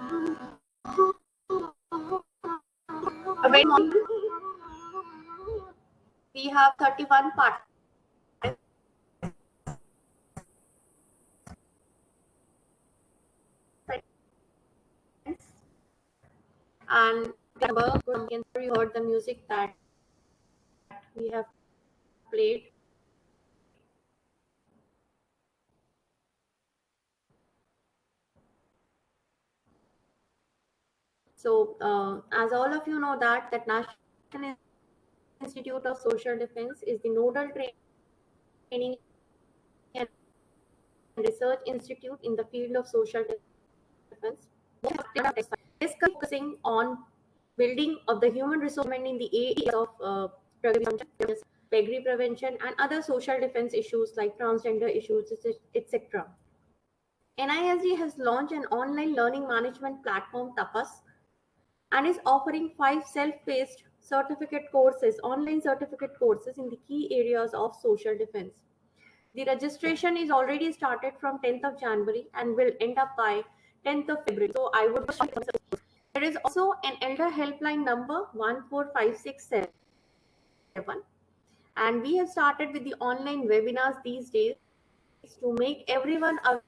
A very morning, we have 31 participants, and you heard the music that we have played. So, as all of you know that National Institute of Social Defense is the nodal training and research institute in the field of social defense. Is focusing on building of the human resource in the areas of peggy prevention and other social defense issues like transgender issues, etc. NISD has launched an online learning management platform, Tapas, and is offering 5 self-paced certificate courses, online certificate courses in the key areas of social defense. The registration is already started from 10th of January and will end up by 10th of February. So I would. There is also an elder helpline number 14567, and we have started with the online webinars these days to make everyone aware.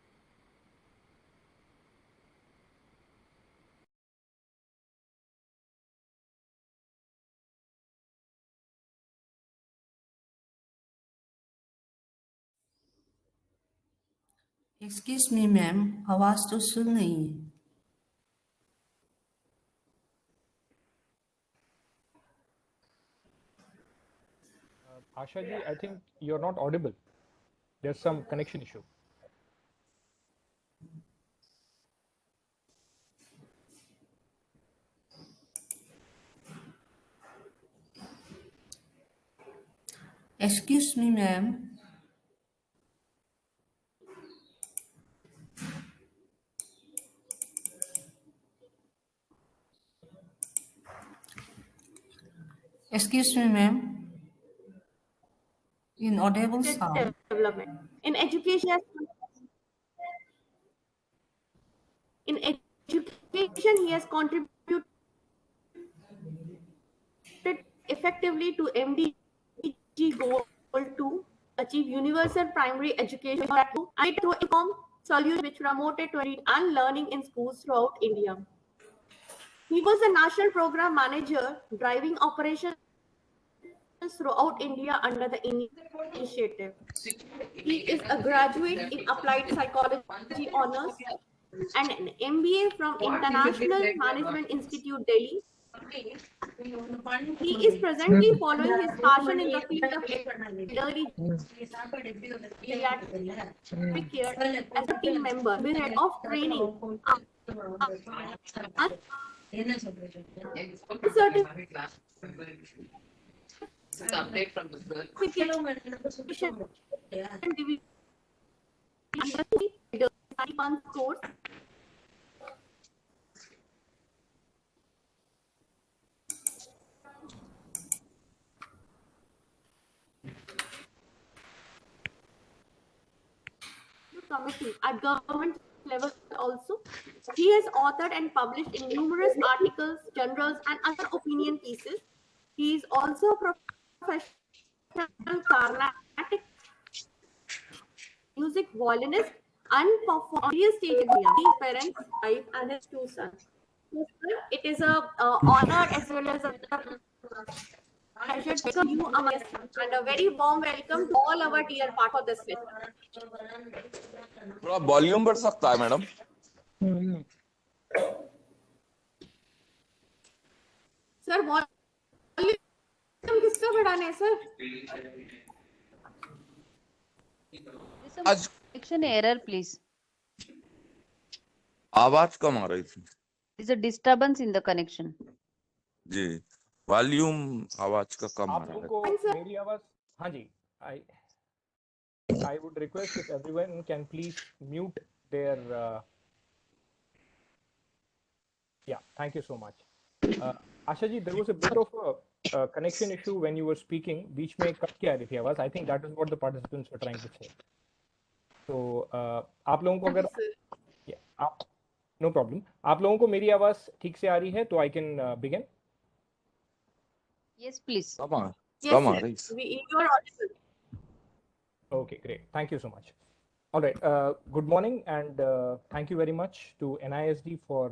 Excuse me, ma'am, आवाज तो सुन नहीं है. Asha ji, I think you're not audible. There's some connection issue. Excuse me, ma'am. Excuse me, ma'am. Inaudible sound. Development. In education, he has contributed effectively to MDG goal to achieve universal primary education and to inform solutions which promoted to read and learning in schools throughout India. He was the national program manager driving operations throughout India under the initiative. He is a graduate in applied psychology honors and an MBA from International Management Institute, Delhi. He is presently following his passion in the field of elderly geriatric care as a team member, head of training. Update from the course. Committee at government level also. He has authored and published in numerous articles, journals, and other opinion pieces. He is also a professional Carnatic music violinist and performed on various stages. His parents, wife, and his 2 sons. It is a honor as well as a pleasure to welcome you among us, and a very warm welcome to all our dear part of this session. थोड़ा volume बढ़ सकता है madam? Sir volume किसका बढ़ाना है sir? आज connection error, please. आवाज कम आ रही थी. There's a disturbance in the connection. जी, वॉल्यूम आवाज का कम आ आप रहा है. लोगों को मेरी आवाज? हाँ जी. I would request if everyone can please mute their. Yeah, thank you so much. Asha ji, there was a bit of a connection issue when you were speaking. बीच में कट के आ रही थी आवाज. I think that is what the participants were trying to say. So आप लोगों को अगर आप नो प्रॉब्लम। आप लोगों को मेरी आवाज ठीक से आ रही है तो I can begin. Yes, please. Come on. Yes, Come on, sir. Reis. You are audible. Okay, great. Thank you so much. All right. Good morning, and thank you very much to NISD for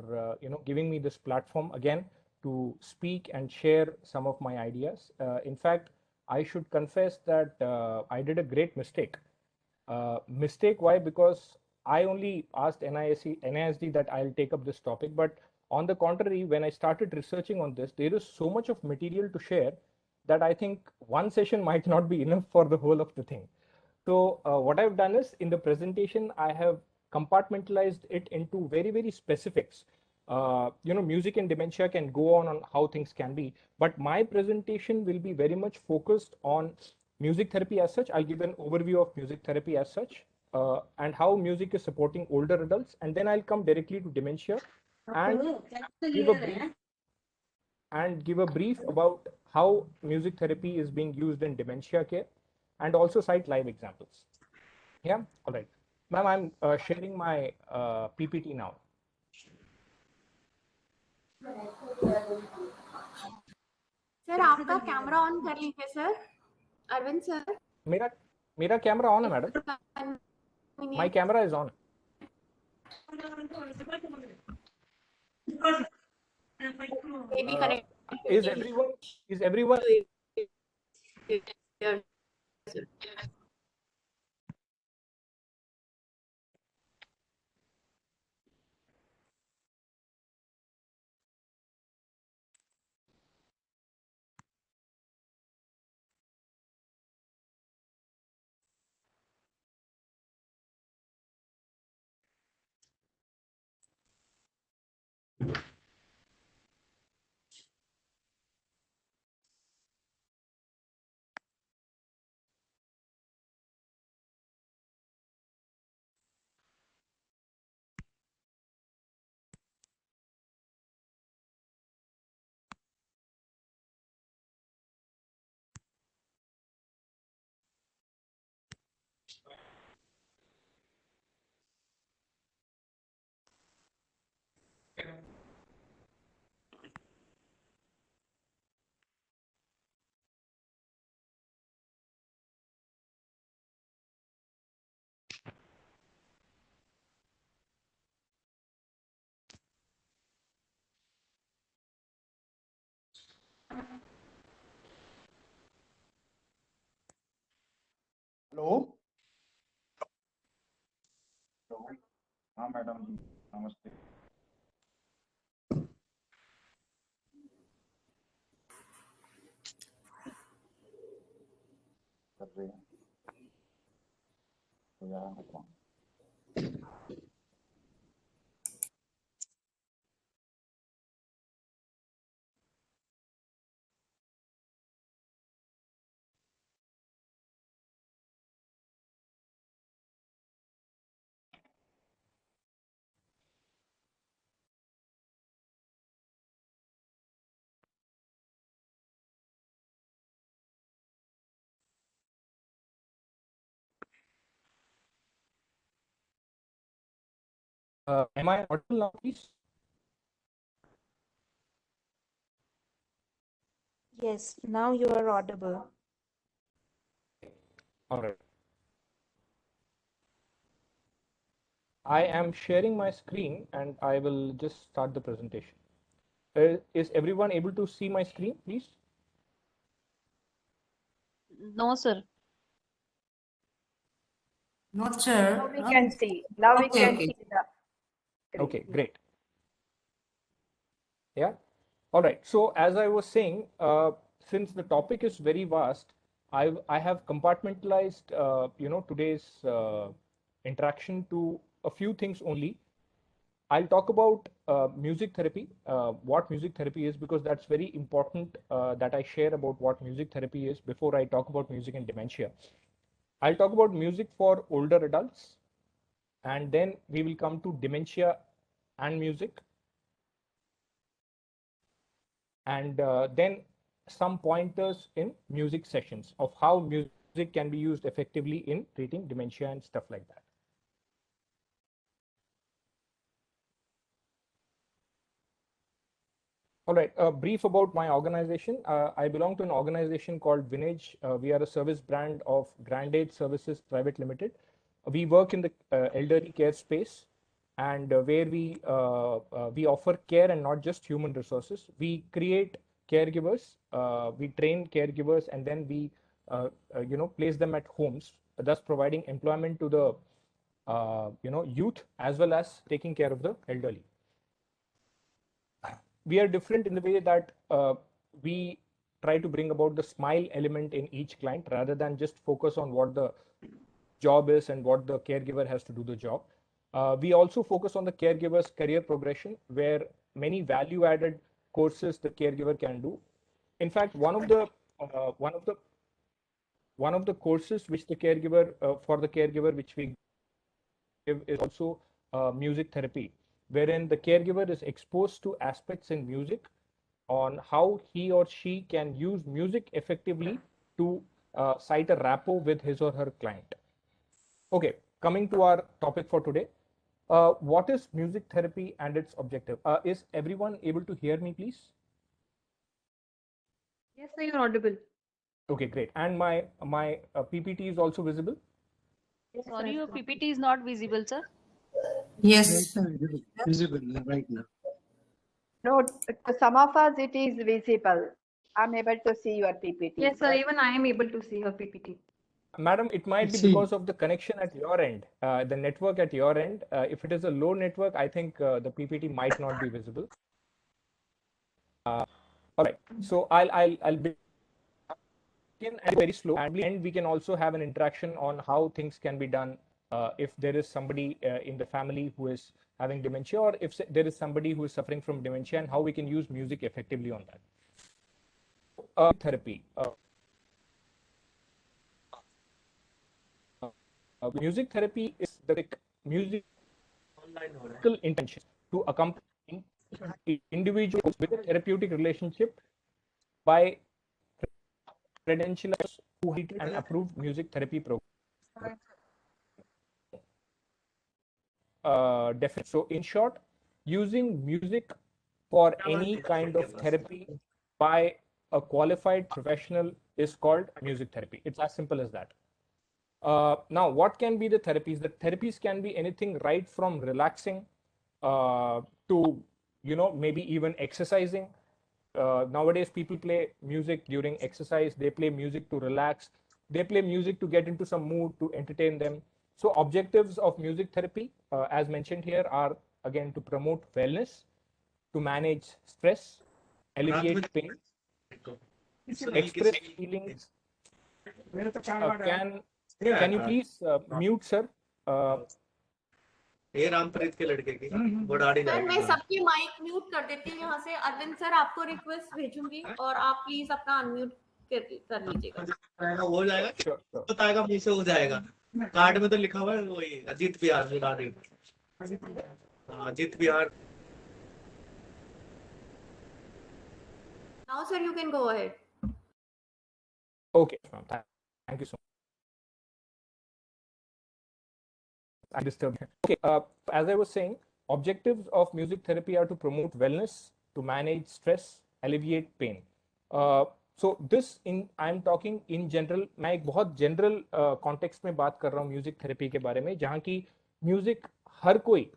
giving me this platform again to speak and share some of my ideas. In fact, I should confess that I did a great mistake. Mistake why? Because I only asked NISD that I'll take up this topic, but on the contrary, when I started researching on this, there is so much of material to share that I think one session might not be enough for the whole of the thing. So what I've done is in the presentation, I have compartmentalized it into very, very specifics. Music and dementia can go on how things can be, but my presentation will be very much focused on music therapy as such. I'll give an overview of music therapy as such and how music is supporting older adults. And then I'll come directly to dementia and give a brief about how music therapy is being used in dementia care and also cite live examples. Yeah, all right. Ma'am, I'm sharing my PPT now. Sir आपका camera on कर लीजिए sir. Arvind sir मेरा camera on है madam. My camera is on. Maybe connect. Is everyone hello. हाँ madam जी, नमस्ते। कर रहे हैं तो यहाँ हटवा। am I audible now, please? Yes, now you are audible. All right. I am sharing my screen and I will just start the presentation. Is everyone able to see my screen, please? No, sir. Not sure. Now we can see. Now we Okay, can okay. see the screen. Okay, great. Yeah. All right. So as I was saying, since the topic is very vast, I have compartmentalized today's interaction to a few things only. I'll talk about music therapy, what music therapy is, because that's very important that I share about what music therapy is before I talk about music and dementia. I'll talk about music for older adults, and then we will come to dementia and music, and then some pointers in music sessions of how music can be used effectively in treating dementia and stuff like that. All right, a brief about my organization. I belong to an organization called Vinage. We are a service brand of Grandage Services Private Limited. We work in the elderly care space, and where we offer care and not just human resources. We create caregivers, we train caregivers, and then we place them at homes, thus providing employment to the youth as well as taking care of the elderly. We are different in the way that we try to bring about the smile element in each client rather than just focus on what the job is and what the caregiver has to do the job. We also focus on the caregiver's career progression, where many value added courses the caregiver can do. In fact, one of the courses which the caregiver for the caregiver which we give is also music therapy, wherein the caregiver is exposed to aspects in music on how he or she can use music effectively to cite a rapport with his or her client. Okay, coming to our topic for today. What is music therapy and its objective? Is everyone able to hear me, please? Yes, sir, you're audible. Okay, great. And my PPT is also visible? Yes, Sorry, sir. your PPT is not visible, sir. Yes. Visible right now. No, to some of us it is visible. I'm able to see your PPT. Yes, sir. Even I am able to see her PPT. Madam, it might be See. because of the connection at your end, the network at your end. If it is a low network, I think the PPT might not be visible. All right. So I'll begin and very slow, and we can also have an interaction on how things can be done if there is somebody in the family who is having dementia, or if there is somebody who is suffering from dementia, and how we can use music effectively on that. Therapy. Music therapy is the musical intention to accompany individuals with a therapeutic relationship by credentialed who treat and approved music therapy program. So in short, using music for any kind of therapy by a qualified professional is called music therapy. It's as simple as that. Now, what can be the therapies? The therapies can be anything right from relaxing to, maybe even exercising. Nowadays, people play music during exercise. They play music to relax. They play music to get into some mood, to entertain them. So objectives of music therapy, as mentioned here, are again to promote wellness, to manage stress, alleviate pain, express feelings. Can you please mute, sir? ये रामप्रीत के लड़के की वो दाढ़ी sir मैं जाएगी सबके mic mute कर देती हूँ यहाँ से। अरविंद सर आपको रिक्वेस्ट भेजूंगी और आप प्लीज अपना अनम्यूट कर लीजिएगा। हो जाएगा बताएगा मुझे से हो जाएगा कार्ड में तो लिखा हुआ है वही अजीत बिहार में दाढ़ी Ajit Bihar. Now, sir, you can go ahead. Okay, ma'am. Thank you so much. I disturbed him. Okay, as I was saying, objectives of music therapy are to promote wellness, to manage stress, alleviate pain. So this I'm talking in general. मैं एक बहुत general context में बात कर रहा हूँ music therapy के बारे में, जहाँ की music हर कोई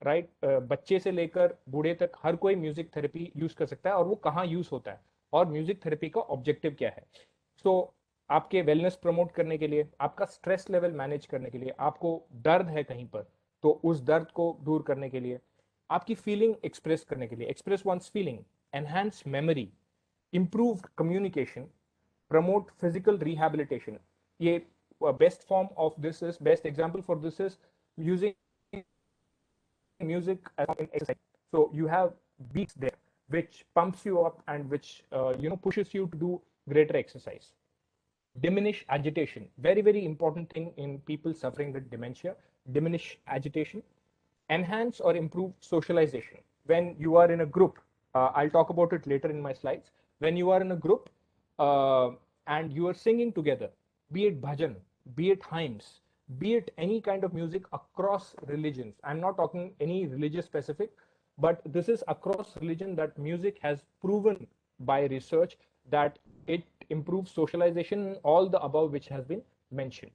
राइट बच्चे से लेकर बूढ़े तक हर कोई म्यूजिक थेरेपी यूज कर सकता है, और वो कहाँ यूज होता है और म्यूजिक थेरेपी का ऑब्जेक्टिव क्या है। सो आपके वेलनेस प्रमोट करने के लिए, आपका स्ट्रेस लेवल मैनेज करने के लिए, आपको दर्द है कहीं पर तो उस दर्द को दूर करने के लिए, आपकी फीलिंग एक्सप्रेस करने के लिए, express one's feeling, enhance memory, improve communication, promote physical rehabilitation. ये best form of this is, best example for this is using music as an exercise. So you have beats there which pumps you up and which pushes you to do greater exercise. Diminish agitation, very very important thing in people suffering with dementia. Diminish agitation. Enhance or improve socialization. When you are in a group, I'll talk about it later in my slides. When you are in a group and you are singing together, be it bhajan, be it hymns, be it any kind of music across religions. I'm not talking any religious specific. but this is across religion that music has proven by research that it improves socialization and all the above which has been mentioned.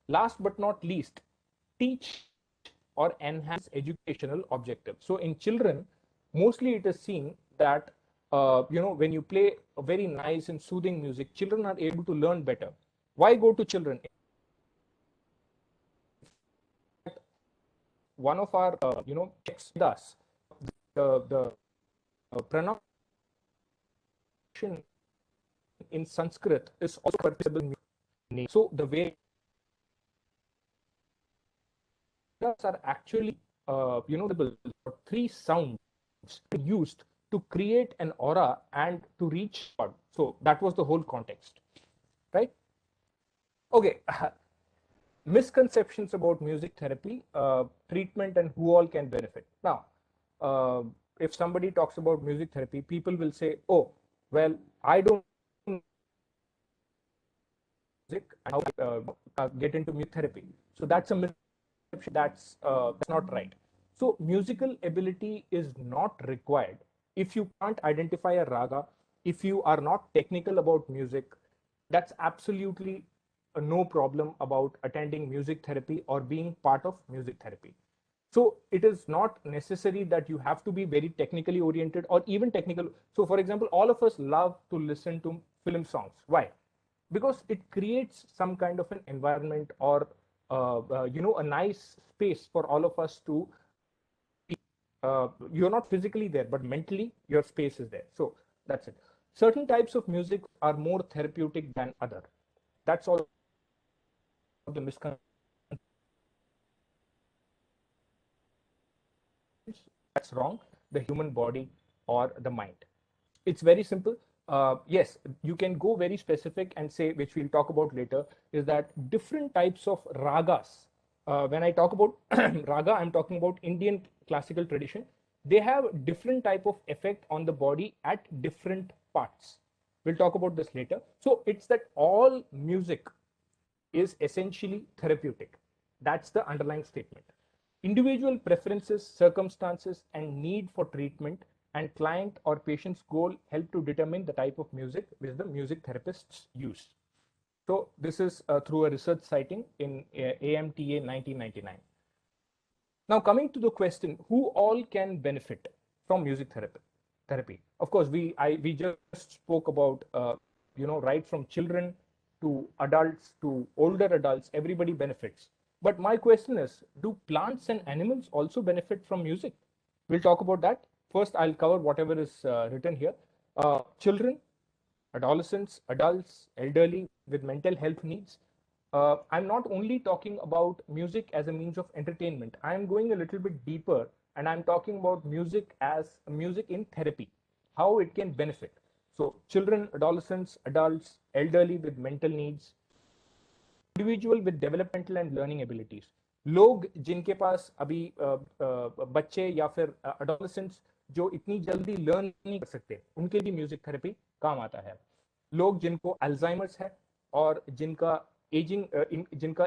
Last but not least, teach or enhance educational objectives. So in children, mostly it is seen that when you play a very nice and soothing music, children are able to learn better. Why go to children? One of our checks with us, the pronunciation in Sanskrit is also permissible. So the way are actually three sounds used to create an aura and to reach God. So that was the whole context, right? Okay. Misconceptions about music therapy, treatment, and who all can benefit. Now, if somebody talks about music therapy, people will say, oh, well, I don't music and how get into music therapy. So that's a misconception. That's not right. So musical ability is not required if you can't identify a raga, if you are not technical about music. That's absolutely no problem about attending music therapy or being part of music therapy. So it is not necessary that you have to be very technically oriented or even technical. So for example, all of us love to listen to film songs. Why? Because it creates some kind of an environment or a nice space for all of us to you're not physically there, but mentally your space is there. So that's it. Certain types of music are more therapeutic than other. That's all the misconceptions. That's wrong. The human body or the mind. It's very simple. Yes, you can go very specific and say, which we'll talk about later, is that different types of ragas. When I talk about raga, I'm talking about Indian classical tradition. They have different type of effect on the body at different parts. We'll talk about this later. So it's that all music is essentially therapeutic. That's the underlying statement. Individual preferences, circumstances, and need for treatment and client or patient's goal help to determine the type of music which the music therapists use. So this is through a research citing in AMTA 1999. Now coming to the question, who all can benefit from music therapy? Of course, we just spoke about right from children to adults to older adults, everybody benefits. But my question is, do plants and animals also benefit from music? We'll talk about that. First, I'll cover whatever is written here. Children, adolescents, adults, elderly with mental health needs. I'm not only talking about music as a means of entertainment. I'm going a little bit deeper and I'm talking about music as music in therapy, how it can benefit. So children, adolescents, adults, elderly with mental needs, individual with developmental and learning abilities, लोग जिनके पास अभी बच्चे या फिर adolescents जो इतनी जल्दी learn नहीं कर सकते, उनके लिए म्यूजिक थेरेपी काम आता है. लोग जिनको अल्जाइमर्स है और जिनका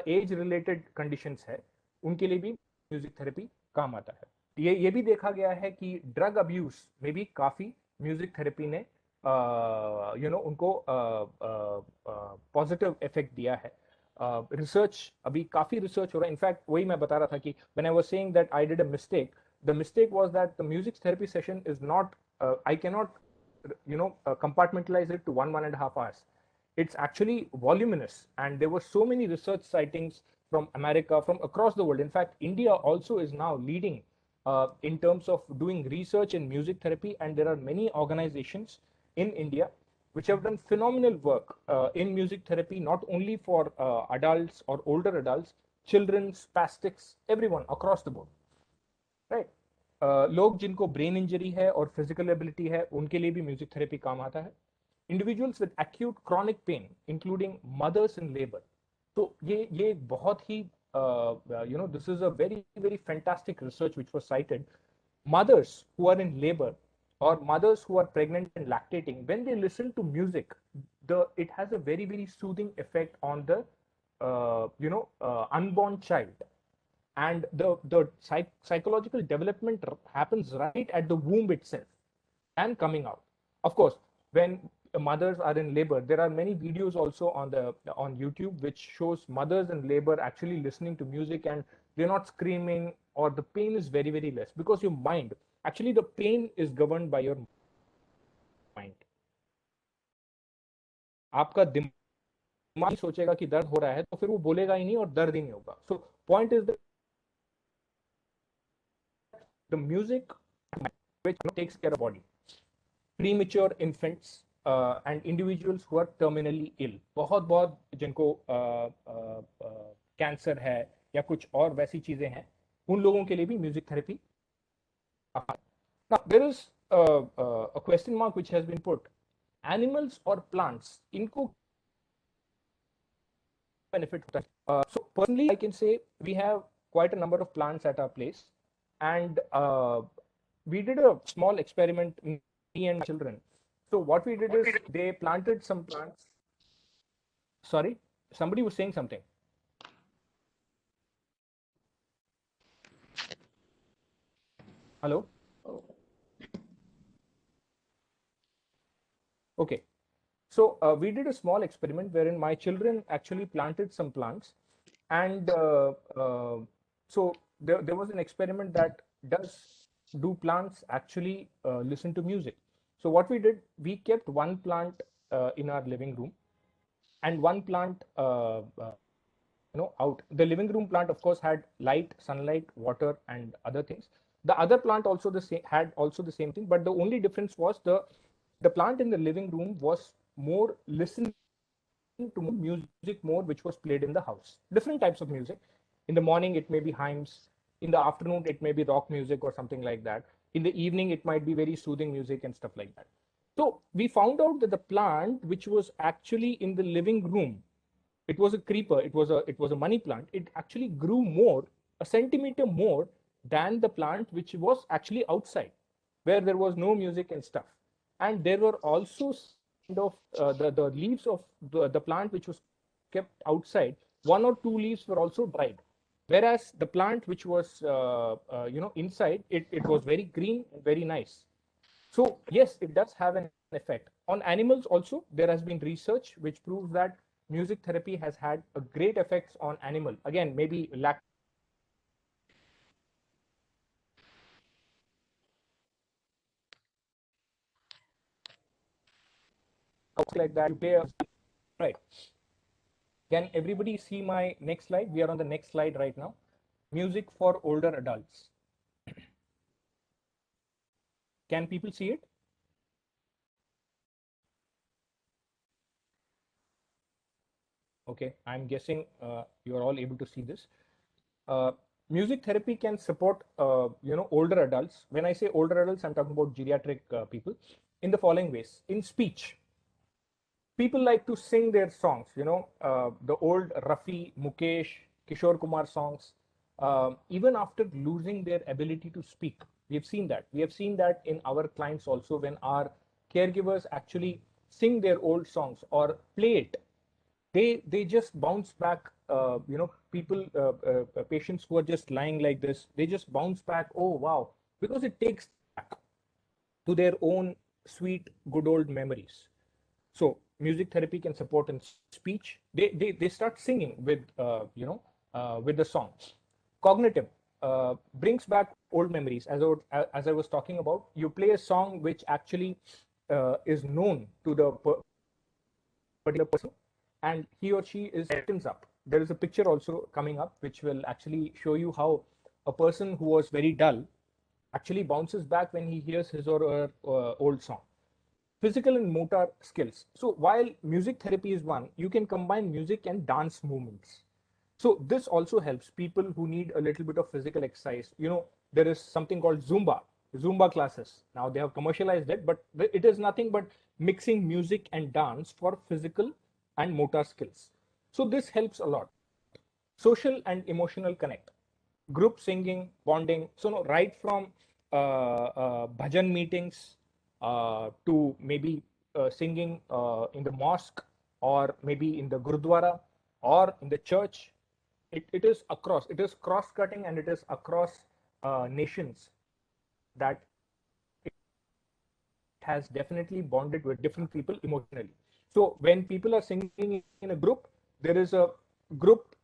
एज रिलेटेड कंडीशंस है, उनके लिए भी म्यूजिक थेरेपी काम आता है. ये भी देखा गया है कि ड्रग अब्यूज में भी काफी म्यूजिक थेरेपी ने उनको पॉजिटिव इफेक्ट दिया है. रिसर्च अभी काफी रिसर्च हो रहा है. इनफैक्ट वही मैं बता रहा था कि when I was saying that I did a mistake, the mistake was that the music therapy session is not I can not compartmentalize it to 1.5 hours. It's actually voluminous, and there were so many research sightings from America, from across the world. In fact, India also is now leading in terms of doing research in music therapy, and there are many organizations in India which have done phenomenal work in music therapy, not only for adults or older adults, children, spastics, everyone across the board, right? लोग जिनको brain injury है और physical ability है, उनके लिए भी music therapy काम आता है. Individuals with acute chronic pain including mothers in labour. तो ये बहुत ही this is a very very fantastic research which was cited. Mothers who are in labor or mothers who are pregnant and lactating, when they listen to music, it has a very very soothing effect on the unborn child. and the psychological development happens right at the womb itself and coming out. Of course, when mothers are in labor, there are many videos also on YouTube which shows mothers in labor actually listening to music, and they're not screaming, or the pain is very, very less, because your mind, actually the pain is governed by your mind. आपका दिमाग सोचेगा कि दर्द हो रहा है तो फिर वो बोलेगा ही नहीं और दर्द ही नहीं होगा. So point is that the music which takes care of the body. Premature infants and individuals who are terminally ill, बहुत जिनको कैंसर है या कुछ और वैसी चीजें हैं, उन लोगों के लिए भी music therapy. Now there is a question mark which has been put. Animals or plants, इनको benefit होता है. So personally I can say we have quite a number of plants at our place, and we did a small experiment, me and my children. So what we did is they planted some plants. Sorry, somebody was saying something. Hello? Okay. So we did a small experiment wherein my children actually planted some plants, and so there was an experiment that do plants actually listen to music. So what we did, we kept one plant in our living room and one plant out. The living room plant, of course, had light, sunlight, water, and other things. The other plant also had the same thing, but the only difference was the plant in the living room was more listening to music more, which was played in the house. Different types of music. In the morning, it may be hymns. In the afternoon, it may be rock music or something like that. In the evening, it might be very soothing music and stuff like that. So we found out that the plant which was actually in the living room, it was a creeper, it was a money plant, it actually grew more, a centimeter more than the plant which was actually outside, where there was no music and stuff. And there were also kind of the leaves of the plant which was kept outside, one or two leaves were also dried, whereas the plant which was inside, it was very green and very nice. So yes, it does have an effect on animals. Also, there has been research which proves that music therapy has had a great effects on animal. Again, maybe lack like that. You play right. Can everybody see my next slide? We are on the next slide right now. Music for older adults. Can people see it? Okay, I'm guessing you are all able to see this. Music therapy can support older adults. When I say older adults, I'm talking about geriatric people in the following ways. In speech, people like to sing their songs, the old Rafi, Mukesh, Kishore Kumar songs, even after losing their ability to speak. We have seen that. We have seen that in our clients also, when our caregivers actually sing their old songs or play it. They just bounce back. People, patients who are just lying like this, they just bounce back. Oh wow, because it takes back to their own sweet, good old memories. So music therapy can support in speech. They start singing with with the songs. Cognitive brings back old memories. As I was talking about, you play a song which actually is known to the particular person, and he or she lightens up. There is a picture also coming up which will actually show you how a person who was very dull actually bounces back when he hears his or her old song. Physical and motor skills. So while music therapy is one, you can combine music and dance movements. So this also helps people who need a little bit of physical exercise. There is something called Zumba classes. Now they have commercialized it, but it is nothing but mixing music and dance for physical and motor skills. So this helps a lot. Social and emotional connect. Group singing, bonding. So right from bhajan meetings to maybe singing in the mosque, or maybe in the gurudwara or in the church, it is across, it is cross-cutting, and it is across nations that it has definitely bonded with different people emotionally. So when people are singing in a group, there is a group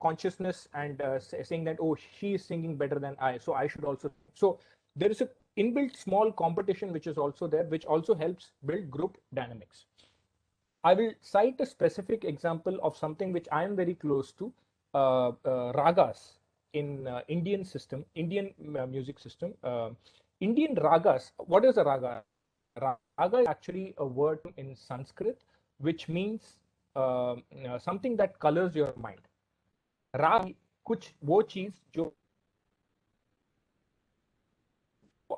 consciousness and saying that, oh, she is singing better than I, so I should also. So there is a inbuilt small competition which is also there, which also helps build group dynamics. I will cite a specific example of something which I am very close to, ragas in Indian system, Indian music system. Indian ragas, what is a raga? Raga is actually a word in Sanskrit which means something that colors your mind. राग कुछ वो चीज जो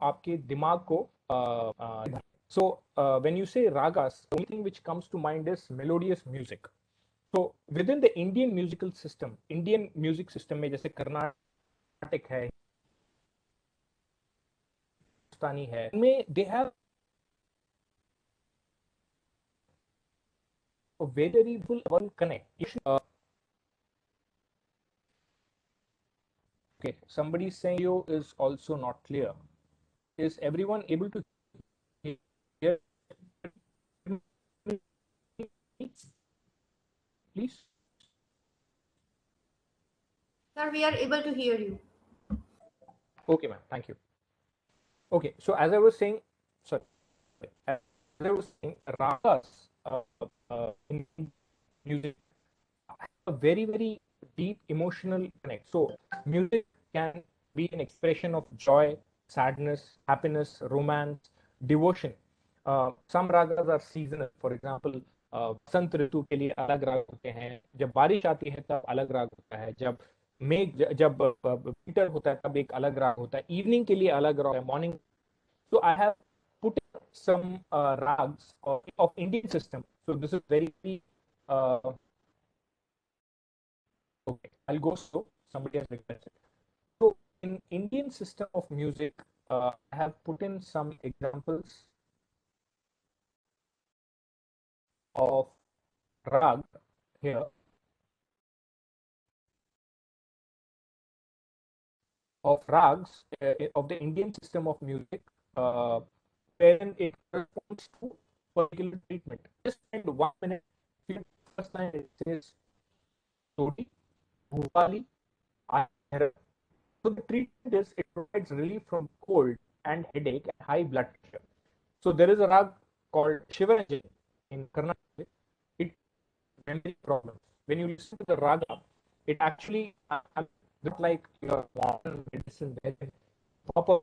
आपके दिमाग को so when you say ragas, the only thing which comes to mind is melodious music. So within the Indian musical system, Indian music system में जैसे कर्नाटक है, हिंदुस्तानी है, में they have a very one connect. Okay, somebody saying you is also not clear. Is everyone able to hear me? Please. Sir, we are able to hear you. Okay, ma'am. Thank you. Okay, so as I was saying, sorry, as I was saying, ragas in music have a very, very deep emotional connect. So music can be an expression of joy, sadness, happiness, romance, devotion. Some ragas are seasonal. For example, बसंत ऋतु के लिए अलग राग होते हैं, जब बारिश आती है तब अलग राग होता है, जब विंटर होता है तब एक अलग राग होता है, इवनिंग के लिए अलग राग है, morning. So I have put some rags of Indian system. So this is very okay. I'll go slow. Somebody has requested. So in Indian system of music, I have put in some examples of rag here. Of rags of the Indian system of music, wherein it corresponds to particular treatment. Just spend 1 minute. First line it says Todi, Bhupali, Ayara. So the treatment is it provides relief from cold and headache and high blood pressure. So there is a rag called Shivaranjan in Karnataka. It memory problems. When you listen to the raga, it actually looks like your modern medicine proper.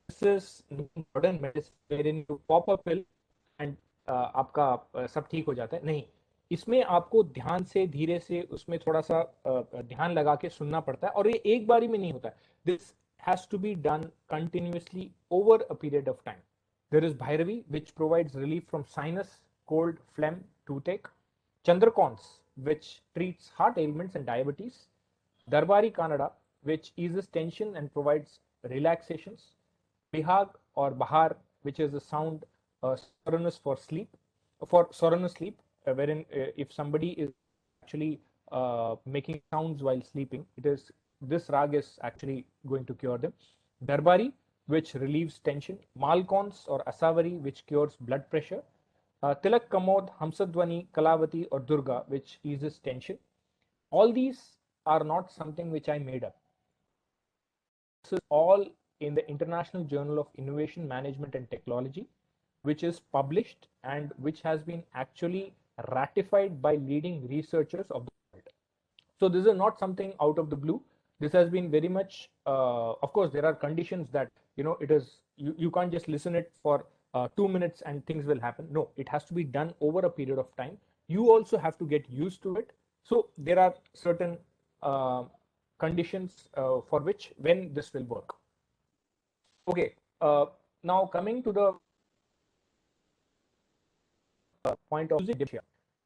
This is modern medicine wherein you pop a pill and आपका सब ठीक हो जाता है. नहीं, इसमें आपको ध्यान से धीरे से उसमें थोड़ा सा ध्यान लगा के सुनना पड़ता है, और ये एक बारी में नहीं होता है. This has to be done continuously over a period of time. There is Bhairavi, which provides relief from sinus, cold, phlegm, toothache. Chandrakons, which treats heart ailments and diabetes. Darbari Kannada, which eases tension and provides relaxations. Bihag or Bahar, which is a sound sonorous for sleep, wherein if somebody is actually making sounds while sleeping, this rag is actually going to cure them. Darbari, which relieves tension. Malkons or Asavari, which cures blood pressure. Tilak Kamod, Hamsadwani, Kalavati or Durga, which eases tension. All these are not something which I made up. This is all in the International Journal of Innovation, Management and Technology, which is published and which has been actually ratified by leading researchers of the world. So this is not something out of the blue. This has been very much, of course, there are conditions that, it is, you can't just listen it for 2 minutes and things will happen. No, it has to be done over a period of time. You also have to get used to it. So there are certain conditions for which when this will work. Okay, now coming to the point of dementia.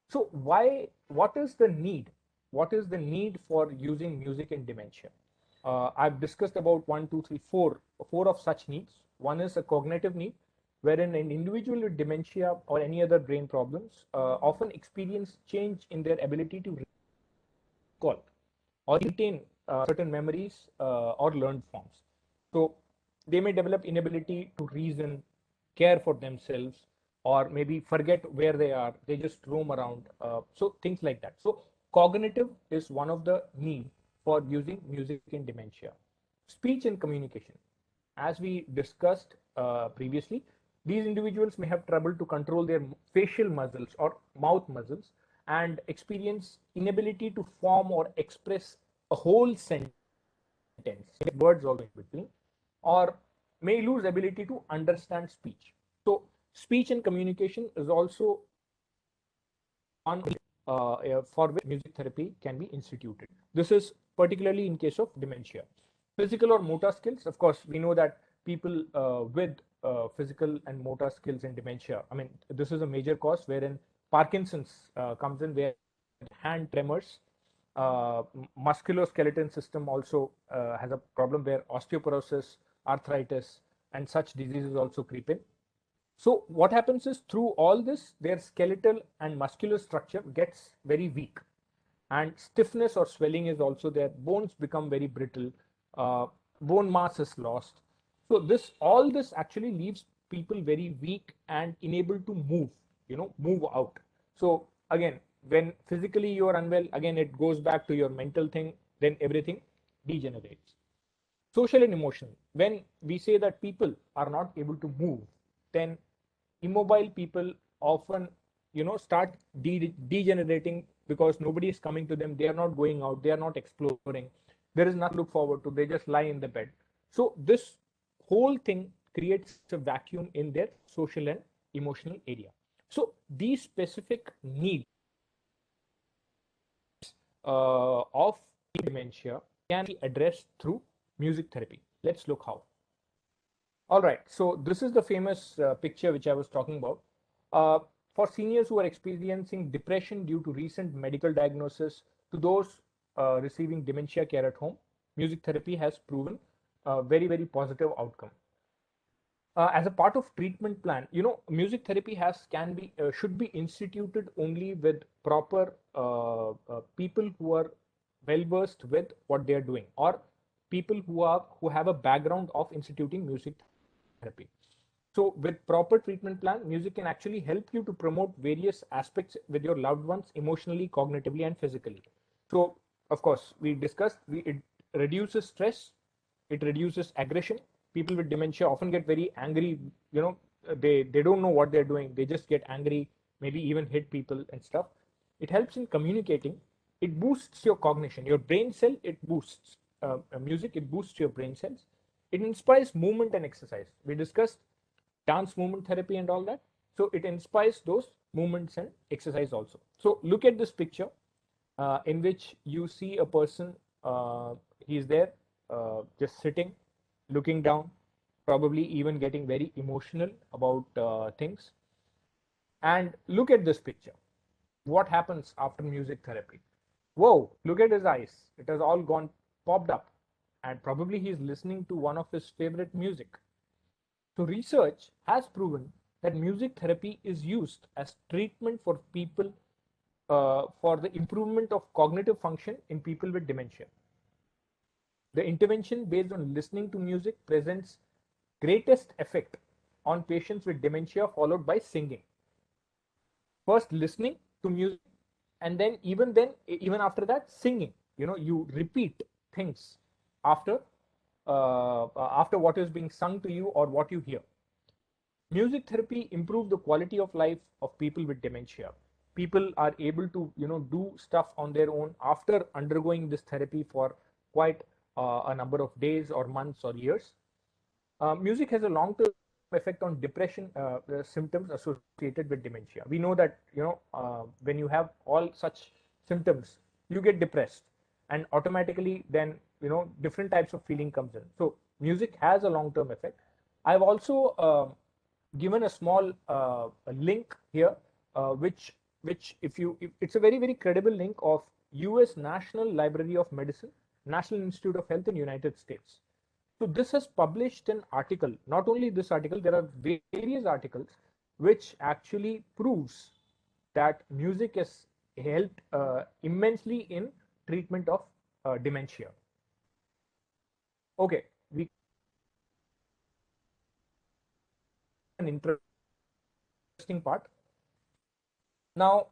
So what is the need? What is the need for using music in dementia? I've discussed about 1, 2, 3, 4 of such needs. One is a cognitive need. wherein an individual with dementia or any other brain problems often experience change in their ability to recall or retain certain memories or learned forms. So they may develop inability to reason, care for themselves, or maybe forget where they are. They just roam around. So things like that. So cognitive is one of the need for using music in dementia. Speech and communication. As we discussed previously, these individuals may have trouble to control their facial muscles or mouth muscles and experience inability to form or express a whole sentence, words also in between, or may lose ability to understand speech. So speech and communication is also one for which music therapy can be instituted. This is particularly in case of dementia. Physical or motor skills, of course, we know that people with physical and motor skills in dementia, I mean, this is a major cause wherein Parkinson's comes in, where hand tremors. Musculoskeletal system also has a problem where osteoporosis, arthritis, and such diseases also creep in. So what happens is, through all this, their skeletal and muscular structure gets very weak, and stiffness or swelling is also there. Bones become very brittle. Bone mass is lost. So all this actually leaves people very weak and unable to move, move out. So again, when physically you are unwell, again it goes back to your mental thing, then everything degenerates. Social and emotional. When we say that people are not able to move, then immobile people often start degenerating, because nobody is coming to them. They are not going out, they are not exploring, there is nothing to look forward to, they just lie in the bed. So this whole thing creates a vacuum in their social and emotional area. So these specific needs of dementia can be addressed through music therapy. Let's look how. All right, so this is the famous picture which I was talking about. For seniors who are experiencing depression due to recent medical diagnosis, to those receiving dementia care at home, music therapy has proven a very, very positive outcome. As a part of treatment plan, music therapy should be instituted only with proper people who are well versed with what they are doing, or people who have a background of instituting music therapy. So with proper treatment plan, music can actually help you to promote various aspects with your loved ones, emotionally, cognitively, and physically. So of course, we discussed, it reduces stress, it reduces aggression. People with dementia often get very angry, they don't know what they're doing, they just get angry, maybe even hit people and stuff. It helps in communicating, it boosts your cognition, your brain cell, it boosts music, it boosts your brain cells. It inspires movement and exercise. We discussed dance movement therapy and all that. So it inspires those movements and exercise also. So look at this picture in which you see a person, he's there just sitting, looking down, probably even getting very emotional about things. And look at this picture. What happens after music therapy? Whoa, look at his eyes. It has all gone popped up. And probably he's listening to one of his favorite music. So research has proven that music therapy is used as treatment for people for the improvement of cognitive function in people with dementia. The intervention based on listening to music presents greatest effect on patients with dementia, followed by singing. First listening to music, and then even after that, singing. You repeat things after what is being sung to you or what you hear. Music therapy improves the quality of life of people with dementia. People are able to do stuff on their own after undergoing this therapy for quite a number of days or months or years. Music has a long-term effect on depression symptoms associated with dementia. We know that when you have all such symptoms, you get depressed, and automatically then different types of feeling comes in. So music has a long-term effect. I've also given a small link here, which if it's a very, very credible link of US National Library of Medicine, National Institute of Health in United States. So this has published an article. Not only this article, there are various articles which actually proves that music has helped immensely in treatment of dementia. Okay, we an interesting part. Now,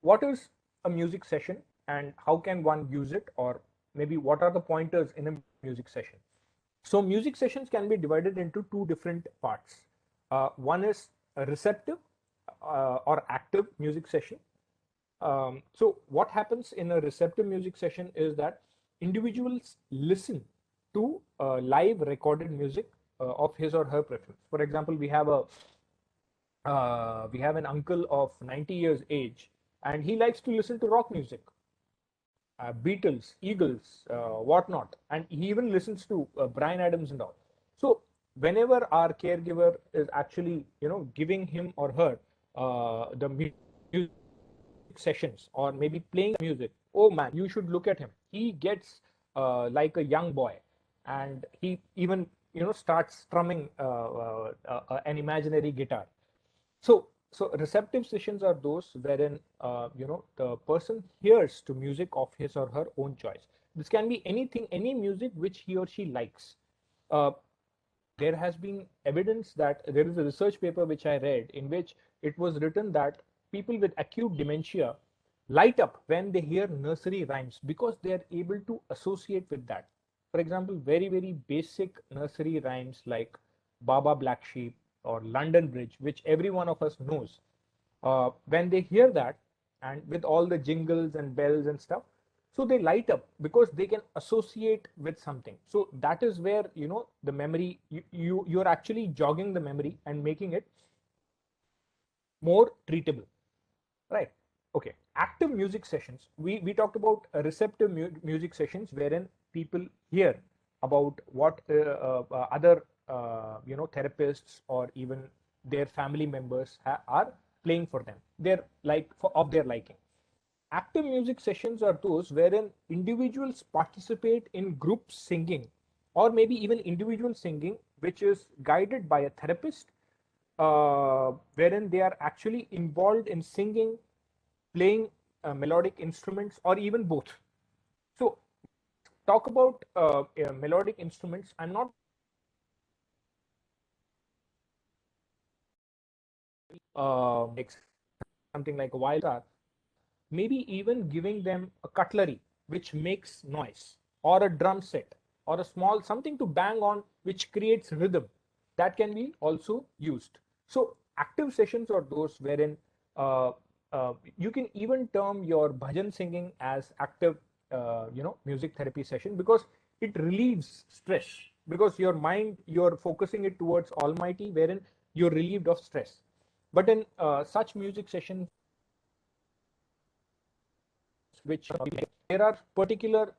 what is a music session and how can one use it, or maybe what are the pointers in a music session? So music sessions can be divided into two different parts. One is a receptive or active music session. So what happens in a receptive music session is that individuals listen to live recorded music of his or her preference. For example, we have an uncle of 90 years age, and he likes to listen to rock music, Beatles, Eagles, whatnot, and he even listens to Brian Adams and all. So whenever our caregiver is actually, giving him or her the music sessions or maybe playing music, oh man, you should look at him. He gets like a young boy, and he even starts strumming an imaginary guitar. So receptive sessions are those wherein the person hears to music of his or her own choice. This can be anything, any music which he or she likes. There has been evidence that there is a research paper which I read in which it was written that people with acute dementia light up when they hear nursery rhymes because they are able to associate with that. For example, very, very basic nursery rhymes like Baba Black Sheep or London Bridge, which every one of us knows. When they hear that, and with all the jingles and bells and stuff, so they light up because they can associate with something. So that is where the memory, you're actually jogging the memory and making it more treatable, right? Okay, active music sessions, we talked about receptive music sessions wherein people hear about what other therapists or even their family members are playing for them, they're like of their liking. Active music sessions are those wherein individuals participate in group singing or maybe even individual singing, which is guided by a therapist, wherein they are actually involved in singing, playing melodic instruments, or even both. So, talk about melodic instruments. I'm not something like a violin, maybe even giving them a cutlery which makes noise, or a drum set, or a small something to bang on which creates rhythm, that can be also used. So active sessions are those wherein you can even term your bhajan singing as active music therapy session, because it relieves stress, because your mind, you're focusing it towards almighty, wherein you're relieved of stress. But in such music sessions which there are particular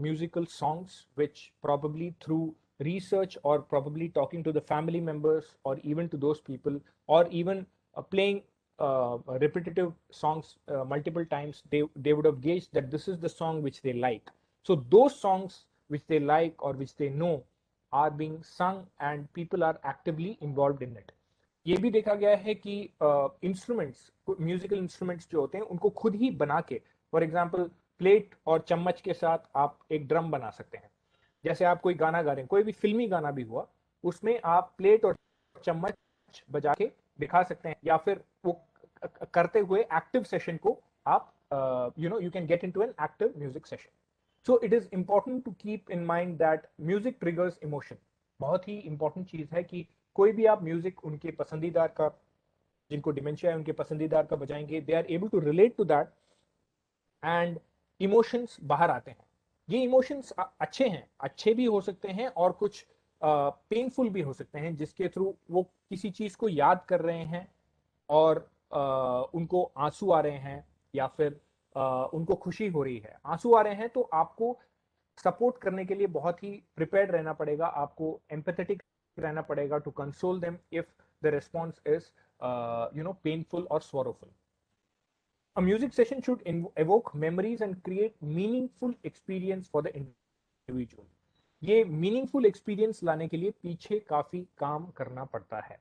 musical songs which probably through research or probably talking to the family members or even to those people, or even playing repetitive songs multiple times, they would have gauged that this is the song which they like. So those songs which they like or which they know are being sung and people are actively involved in it. ये भी देखा गया है कि instruments, musical instruments जो होते हैं उनको खुद ही बना के, फॉर एग्जांपल प्लेट और चम्मच के साथ आप एक ड्रम बना सकते हैं. जैसे आप कोई गाना गा रहे हैं, कोई भी फिल्मी गाना भी हुआ, उसमें आप प्लेट और चम्मच बजा के दिखा सकते हैं, या फिर वो करते हुए एक्टिव सेशन को आप you can get into an active music session. So it is important to keep in mind that music triggers emotion. बहुत ही इंपॉर्टेंट चीज है कि कोई भी आप म्यूजिक उनके पसंदीदार का, जिनको डिमेंशिया है उनके पसंदीदार का बजाएंगे, they are able to relate to that and emotions बाहर आते हैं. ये इमोशंस अच्छे हैं, अच्छे भी हो सकते हैं और कुछ पेनफुल भी हो सकते हैं, जिसके थ्रू वो किसी चीज को याद कर रहे हैं और उनको आंसू आ रहे हैं, या फिर उनको खुशी हो रही है. आंसू आ रहे हैं तो आपको सपोर्ट करने के लिए बहुत ही प्रिपेयर्ड रहना पड़ेगा, आपको एम्पैथेटिक रहना पड़ेगा to console them if the response is painful और sorrowful. A music session should evoke memories and create meaningful experience for the individual. ये मीनिंगफुल एक्सपीरियंस लाने के लिए पीछे काफी काम करना पड़ता है.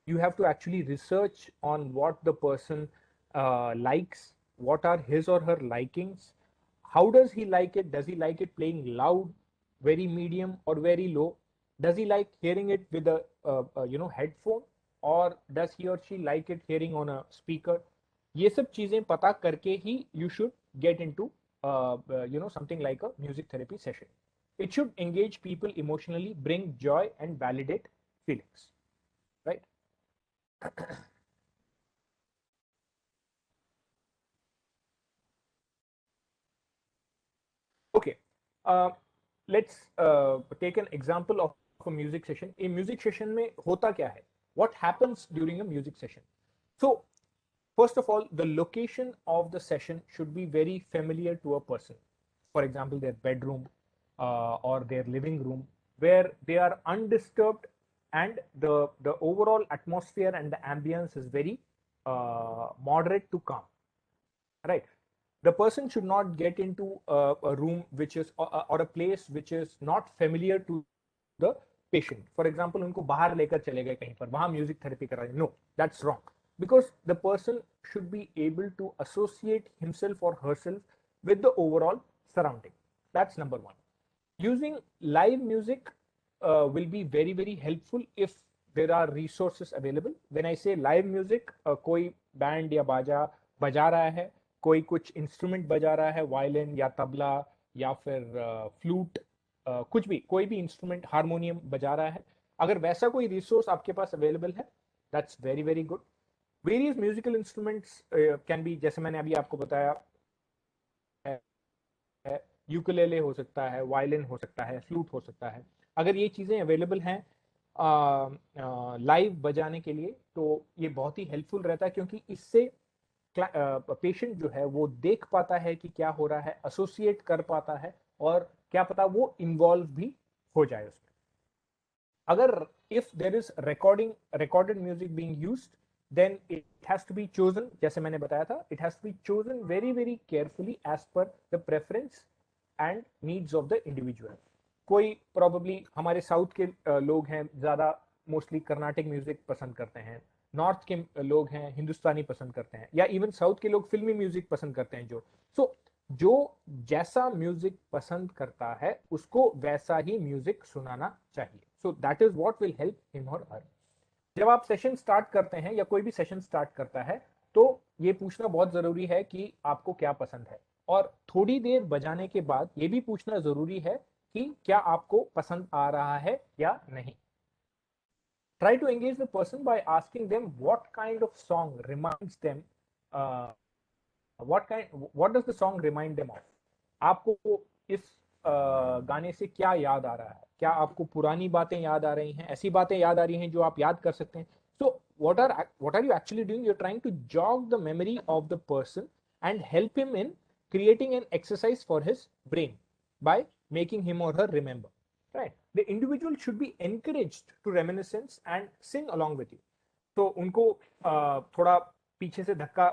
You have to actually research on what the person likes, what are his or her likings, how does he like it, does he like it playing loud, very medium or very low, does he like hearing it with a headphone, or does he or she like it hearing on a speaker. ये सब चीजें पता करके ही you should get into something like a music therapy session. It should engage people emotionally, bring joy and validate feelings, right? Okay, let's take an example of a music session. A music session में होता क्या है? What happens during a music session? So, first of all, the location of the session should be very familiar to a person. For example, their bedroom or their living room, where they are undisturbed and the overall atmosphere and the ambience is very moderate to calm, right? The person should not get into a room which is or a place which is not familiar to the patient. For example, उनको बाहर लेकर चले गए कहीं पर, वहां music therapy करा रहे. No, that's wrong, because the person should be able to associate himself or herself with the overall surrounding. That's number one. Using live music will be very very helpful if there are resources available. When I say live music, कोई band या बाजा बजा रहा है, कोई कुछ instrument बजा रहा है, वायलिन या तबला या फिर फ्लूट, कुछ भी, कोई भी इंस्ट्रूमेंट, हारमोनियम बजा रहा है, अगर वैसा कोई रिसोर्स आपके पास अवेलेबल है, that's very very good. Various musical instruments can be, जैसे मैंने अभी आपको बताया, यूकुलेले हो सकता है, वायलिन हो सकता है, फ्लूट हो सकता है. अगर ये चीज़ें अवेलेबल हैं लाइव बजाने के लिए, तो ये बहुत ही हेल्पफुल रहता है, क्योंकि इससे पेशेंट जो है वो देख पाता है कि क्या हो रहा है, एसोसिएट कर पाता है, और क्या पता वो इन्वॉल्व भी हो जाए उसमें. अगर if there is recorded music being used, then it has to be chosen, जैसे मैंने बताया था, it has to be chosen very very carefully as per the preference and needs of the individual. कोई probably हमारे south के लोग हैं, ज्यादा मोस्टली कर्नाटिक म्यूजिक पसंद करते हैं, नॉर्थ के लोग हैं हिंदुस्तानी पसंद करते हैं, या इवन साउथ के लोग फिल्मी म्यूजिक पसंद करते हैं. जो जैसा म्यूजिक पसंद करता है उसको वैसा ही म्यूजिक सुनाना चाहिए. So that is what will help him और हर. जब आप सेशन स्टार्ट करते हैं या कोई भी सेशन स्टार्ट करता है, तो ये पूछना बहुत जरूरी है कि आपको क्या पसंद है, और थोड़ी देर बजाने के बाद ये भी पूछना जरूरी है कि क्या आपको पसंद आ रहा है या नहीं. Try to engage the person by asking them what kind of song reminds them, what does the song remind them of. आपको इस गाने से क्या याद आ रहा है? क्या आपको पुरानी बातें याद आ रही हैं, ऐसी बातें याद आ रही हैं जो आप याद कर सकते हैं? So what are you actually doing? You're trying to jog the memory of the person and help him in creating an exercise for his brain by making him or her remember, right? The individual should be encouraged to reminiscence and sing along with you. तो उनको थोड़ा पीछे से धक्का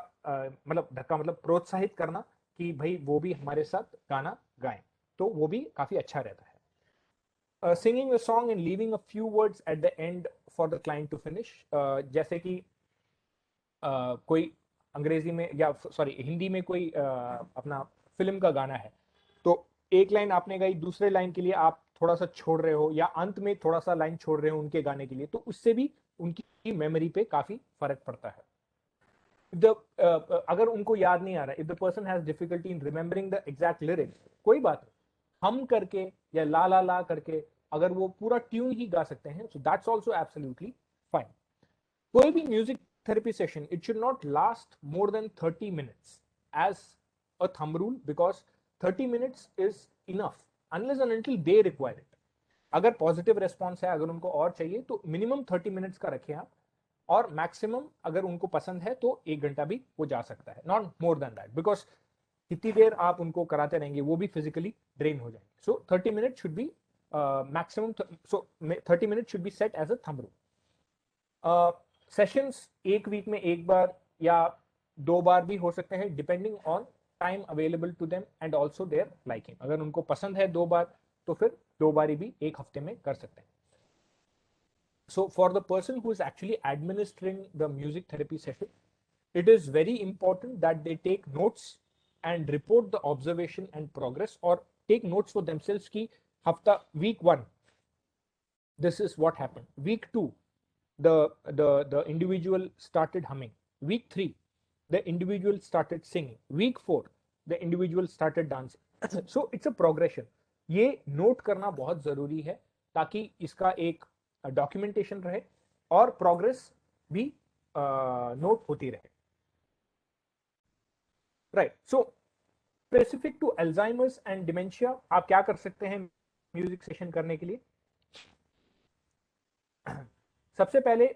मतलब प्रोत्साहित करना कि भाई वो भी हमारे साथ गाना गाएं, तो वो भी काफी अच्छा रहता है. Singing a song and leaving a few words at the end for the client to finish. जैसे कि कोई अंग्रेजी में या सॉरी हिंदी में कोई अपना फिल्म का गाना है, तो एक लाइन आपने गाई, दूसरे लाइन के लिए आप थोड़ा सा छोड़ रहे हो, या अंत में थोड़ा सा लाइन छोड़ रहे हो उनके गाने के लिए, तो उससे भी उनकी मेमोरी पे काफी फर्क पड़ता है. अगर उनको याद नहीं आ रहा, if the person has difficulty in remembering the exact lyrics, कोई बात नहीं, हम करके या ला ला ला करके अगर वो पूरा ट्यून ही गा सकते हैं, so that's also absolutely fine. कोई भी music therapy session, it should not last more than 30 minutes as a thumb rule, because 30 minutes is enough unless and until they require it. अगर पॉजिटिव रेस्पॉन्स है, अगर उनको और चाहिए, तो minimum 30 minutes का रखें आप, और मैक्सिमम अगर उनको पसंद है तो 1 घंटा भी वो जा सकता है, not more than that, because कितनी देर आप उनको कराते रहेंगे वो भी फिजिकली ड्रेन हो जाएंगे. So 30 minutes should be maximum. So 30 minutes should be set as a thumb rule. Sessions एक वीक में एक बार या 2 बार भी हो सकते हैं, depending on time available to them and also their liking. अगर उनको पसंद है 2 बार, तो फिर 2 बारी भी 1 हफ्ते में कर सकते हैं. So for the person who is actually administering the music therapy session, it is very important that they take notes and report the observation and progress, or take notes for themselves ki hafta week 1 this is what happened, week 2 the individual started humming, week 3 the individual started singing, week 4 the individual started dancing. So it's a progression. ये note करना बहुत जरूरी है ताकि इसका एक documentation रहे और प्रोग्रेस भी नोट होती रहे. Right. So specific to Alzheimer's and dementia आप क्या कर सकते हैं म्यूजिक सेशन करने के लिए? सबसे पहले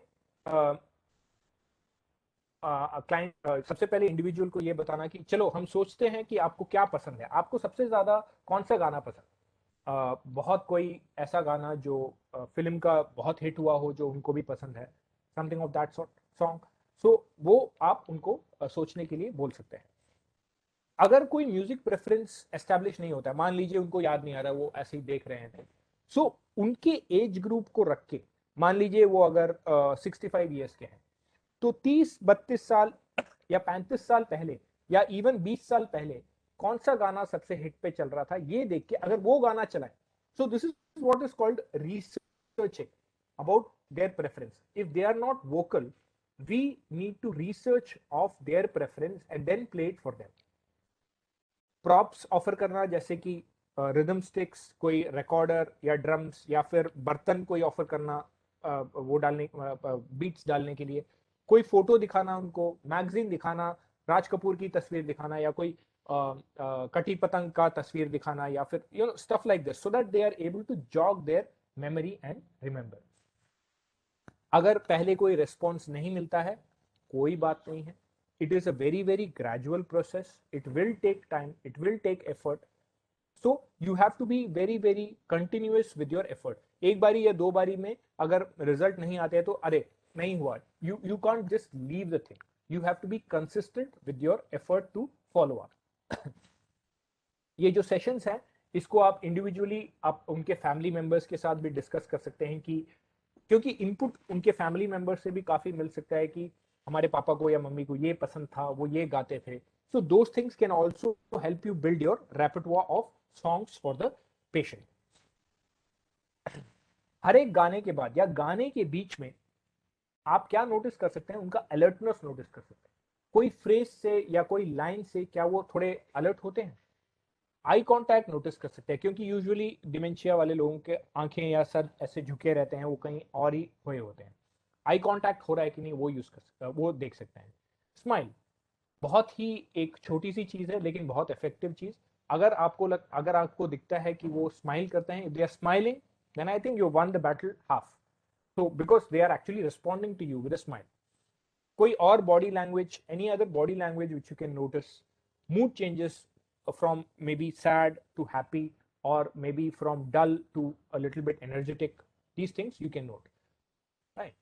सबसे पहले इंडिविजुअल को ये बताना कि चलो हम सोचते हैं कि आपको क्या पसंद है, आपको सबसे ज्यादा कौन सा गाना पसंद. बहुत कोई ऐसा गाना जो फिल्म का बहुत हिट हुआ हो जो उनको भी पसंद है, समथिंग ऑफ दैट सॉन्ग. सो वो आप उनको सोचने के लिए बोल सकते हैं. अगर कोई म्यूजिक प्रेफरेंस एस्टैब्लिश नहीं होता है, मान लीजिए उनको याद नहीं आ रहा, वो ऐसे ही देख रहे हैं, सो उनके एज ग्रुप को रख के, मान लीजिए वो अगर 65 ईयर्स के हैं तो 30-32 साल या 35 साल पहले या इवन 20 साल पहले कौन सा गाना सबसे हिट पे चल रहा था, ये देख के अगर वो गाना चलाए, so this is what is called researching about their preference. If they are not vocal, we need to research of their preference and then play it for them. Props offer करना, जैसे कि रिदम स्टिक्स, कोई recorder या drums या फिर बर्तन कोई offer करना, वो डालने बीट्स डालने के लिए, कोई फोटो दिखाना उनको, मैगजीन दिखाना, राज कपूर की तस्वीर दिखाना या कोई कटी पतंग का तस्वीर दिखाना, या फिर you know stuff like this, so that they are able to jog their memory and remember. अगर पहले कोई रिस्पॉन्स नहीं मिलता है, कोई बात नहीं है. It is a very very gradual process. It will take time, it will take effort. So you have to be very very continuous with your effort. एक बारी या 2 बारी में अगर रिजल्ट नहीं आते हैं तो अरे नहीं हुआ, you can't just leave the thing. You have to be consistent with your effort to follow up. ये जो सेशंस हैं इसको आप इंडिविजुअली आप उनके फैमिली मेंबर्स के साथ भी डिस्कस कर सकते हैं, कि क्योंकि इनपुट उनके फैमिली मेंबर से भी काफी मिल सकता है कि हमारे पापा को या मम्मी को ये पसंद था, वो ये गाते थे. So those things can also help you build your repertoire of songs for the patient. हर एक गाने के बाद या गाने के बीच में आप क्या नोटिस कर सकते हैं, उनका अलर्टनेस नोटिस कर सकते हैं. कोई फ्रेज से या कोई लाइन से क्या वो थोड़े अलर्ट होते हैं. आई कांटेक्ट नोटिस कर सकते हैं, क्योंकि यूजुअली डिमेंशिया वाले लोगों के आंखें या सर ऐसे झुके रहते हैं, वो कहीं और ही हुए होते हैं. आई कांटेक्ट हो रहा है कि नहीं वो यूज कर सकते, वो देख सकते हैं. स्माइल बहुत ही एक छोटी सी चीज है लेकिन बहुत इफेक्टिव चीज. अगर आपको दिखता है कि वो स्माइल करते हैं, they are smiling, then I think you won the battle half. So because they are actually responding to you with a smile. कोई और body language, any other body language which you can notice, mood changes from maybe sad to happy, or maybe from dull to a little bit energetic, these things you can note. Right.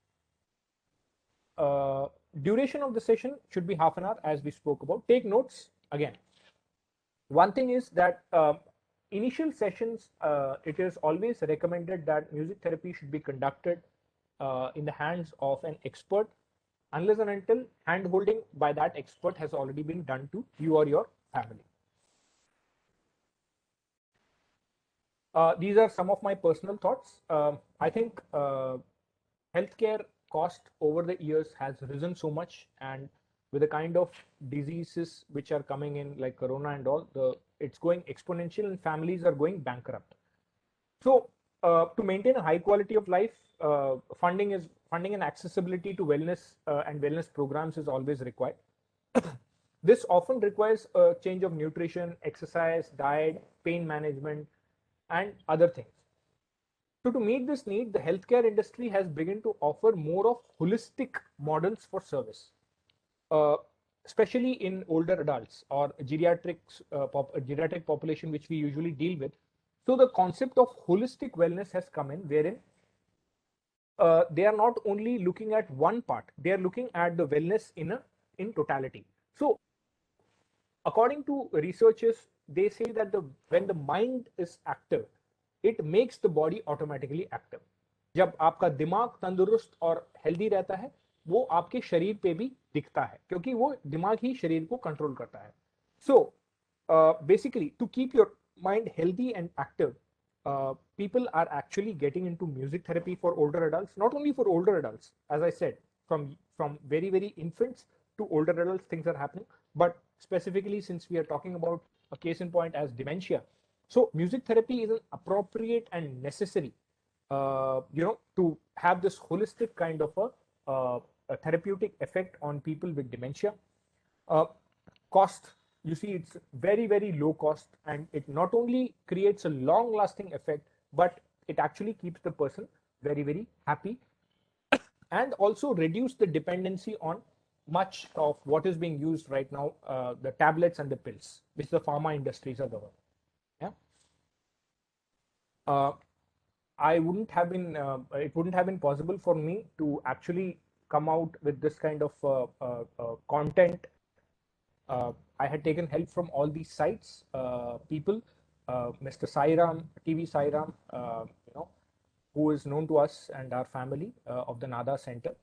Duration of the session should be half an hour, as we spoke about. Take notes again. One thing is that initial sessions, it is always recommended that music therapy should be conducted in the hands of an expert, unless and until hand holding by that expert has already been done to you or your family. These are some of my personal thoughts. I think healthcare cost over the years has risen so much, and with the kind of diseases which are coming in like corona and all, it's going exponential and families are going bankrupt. So to maintain a high quality of life, funding and accessibility to wellness and wellness programs is always required. This often requires a change of nutrition, exercise, diet, pain management, and other things. So to meet this need, the healthcare industry has begun to offer more of holistic models for service, especially in older adults or geriatric population, which we usually deal with. So the concept of holistic wellness has come in, wherein they are not only looking at one part, they are looking at the wellness in totality. So according to researchers, they say that when the mind is active, makes the body automatically active. जब आपका दिमाग तंदुरुस्त और healthy रहता है वो आपके शरीर पे भी दिखता है क्योंकि वो दिमाग ही शरीर को कंट्रोल करता है. So basically to keep your mind healthy and active, people are actually getting into music therapy for older adults. Not only for older adults, as I said, from very infants to older adults things are happening, but specifically since we are talking about a case in point as dementia, so music therapy is an appropriate and necessary to have this holistic kind of a therapeutic effect on people with dementia. Cost, you see, it's very low cost, and it not only creates a long lasting effect, but it actually keeps the person very happy and also reduce the dependency on much of what is being used right now, the tablets and the pills, which the pharma industries are doing. Yeah. It wouldn't have been possible for me to actually come out with this kind of content. I had taken help from all these sites, people, Mr. Sairam, TV Sairam, who is known to us and our family of the NADA Center.